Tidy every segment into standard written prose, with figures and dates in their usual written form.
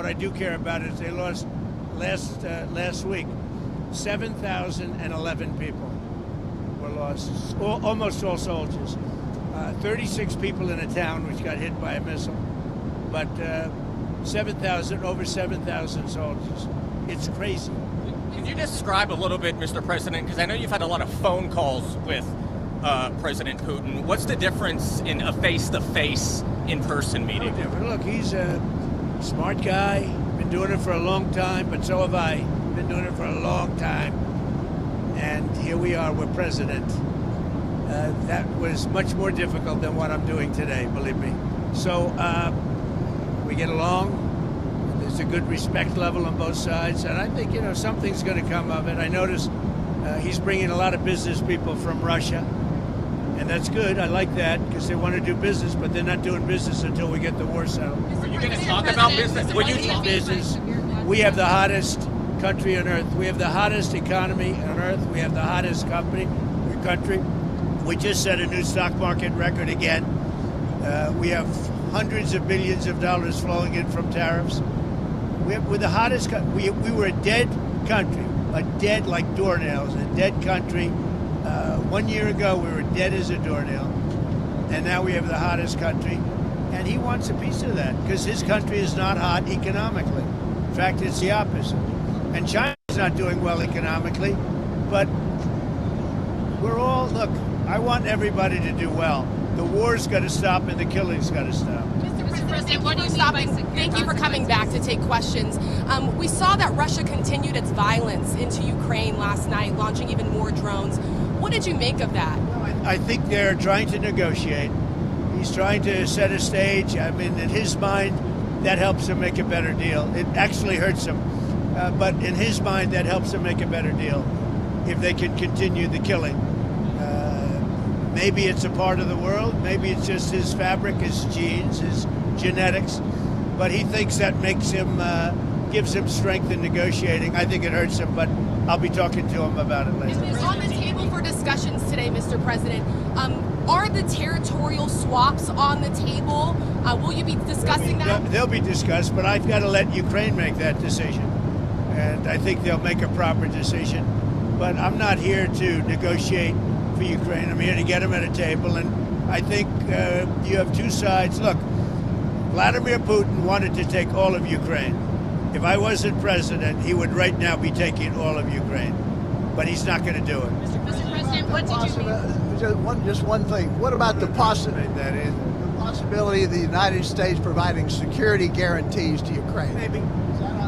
what I do care about is they lost last week 7,011 people were lost, almost all soldiers. 36 people in a town which got hit by a missile, but over 7,000 soldiers. It's crazy. Can you describe a little bit, Mr. President, because I know you've had a lot of phone calls with President Putin. What's the difference in a face-to-face, in-person meeting? Look, he's a smart guy, been doing it for a long time, but so have I. Been doing it for a long time. And here we are, we're president. That was much more difficult than what I'm doing today, believe me. So we get along. There's a good respect level on both sides. And I think, something's going to come of it. I noticed he's bringing a lot of business people from Russia. And that's good. I like that because they want to do business, but they're not doing business until we get the war settled. Are you going to talk about business? Will you talk business? We have the hottest country on earth. We have the hottest economy on earth. We have the hottest country. We just set a new stock market record again. We have hundreds of billions of dollars flowing in from tariffs. We're the hottest country. We were a dead country, like doornails, a dead country. 1 year ago, we were dead as a doornail, and now we have the hottest country. And he wants a piece of that because his country is not hot economically. In fact, it's the opposite. And China's not doing well economically, but look, I want everybody to do well. The war's got to stop and the killing's got to stop. Mr. President, what are you stopping? Thank you for coming back to take questions. We saw that Russia continued its violence into Ukraine last night, launching even more drones. What did you make of that? I think they're trying to negotiate. He's trying to set a stage. I mean, in his mind, that helps him make a better deal. It actually hurts him. But in his mind, that helps him make a better deal if they can continue the killing. Maybe it's a part of the world. Maybe it's just his fabric, his genes, his genetics. But he thinks that makes him, gives him strength in negotiating. I think it hurts him, but I'll be talking to him about it later. On the table for discussions today, Mr. President, are the territorial swaps on the table? Will you be discussing that? They'll be discussed, but I've got to let Ukraine make that decision. And I think they'll make a proper decision. But I'm not here to negotiate for Ukraine. I'm here to get them at a table. And I think you have two sides. Look, Vladimir Putin wanted to take all of Ukraine. If I wasn't president, he would right now be taking all of Ukraine. But he's not going to do it. Mr. President, what did you mean? Just one thing. What about the possibility of the United States providing security guarantees to Ukraine? Maybe.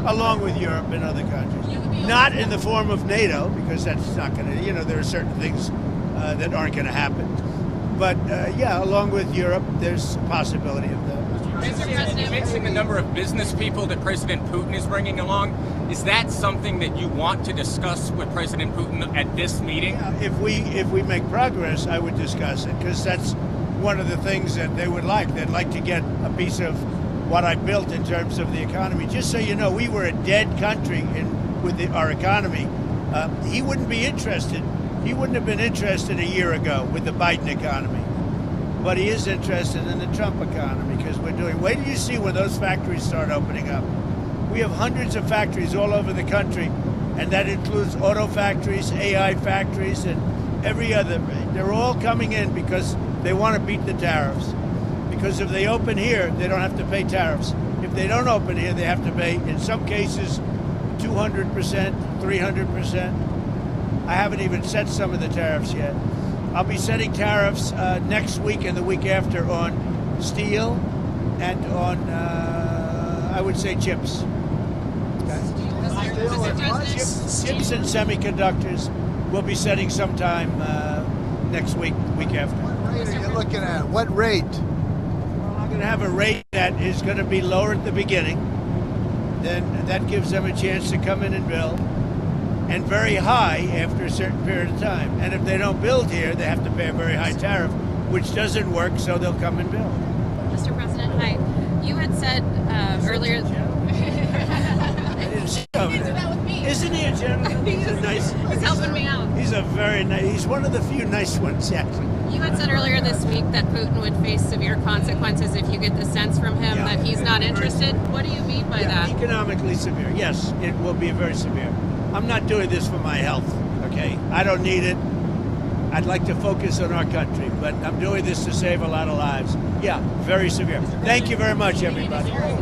Along with Europe and other countries. Not in the form of NATO, because that's not going to, there are certain things that aren't going to happen. But, along with Europe, there's a possibility of that. Mr. President, mentioning the number of business people that President Putin is bringing along, is that something that you want to discuss with President Putin at this meeting? Yeah, if we make progress, I would discuss it, because that's one of the things that they would like. They'd like to get a piece of what I built in terms of the economy. Just so you know, we were a dead country with our economy. He wouldn't be interested. He wouldn't have been interested a year ago with the Biden economy. But he is interested in the Trump economy because we're doing. Wait till you see when those factories start opening up. We have hundreds of factories all over the country, and that includes auto factories, AI factories, and every other. They're all coming in because they want to beat the tariffs. Because if they open here, they don't have to pay tariffs. If they don't open here, they have to pay, in some cases, 200%, 300%. I haven't even set some of the tariffs yet. I'll be setting tariffs next week and the week after on steel and on, I would say, chips. Chips and semiconductors. We'll be setting sometime next week, week after. What rate are you looking at? What rate? Well, I'm going to have a rate that is going to be lower at the beginning. Then that gives them a chance to come in and build. And very high after a certain period of time. And if they don't build here, they have to pay a very high tariff, which doesn't work, so they'll come and build. Mr. President, hi. You had said earlier... I didn't see over there. Isn't he a gentleman? He's a nice... He's helping me out. He's a very nice... He's one of the few nice ones, actually. You had said earlier this week that Putin would face severe consequences if you get the sense from him Yeah. that he's not interested. What do you mean by that? Economically severe. Yes, it will be very severe. I'm not doing this for my health, okay? I don't need it. I'd like to focus on our country, but I'm doing this to save a lot of lives. Yeah, very severe. Thank you very much, everybody.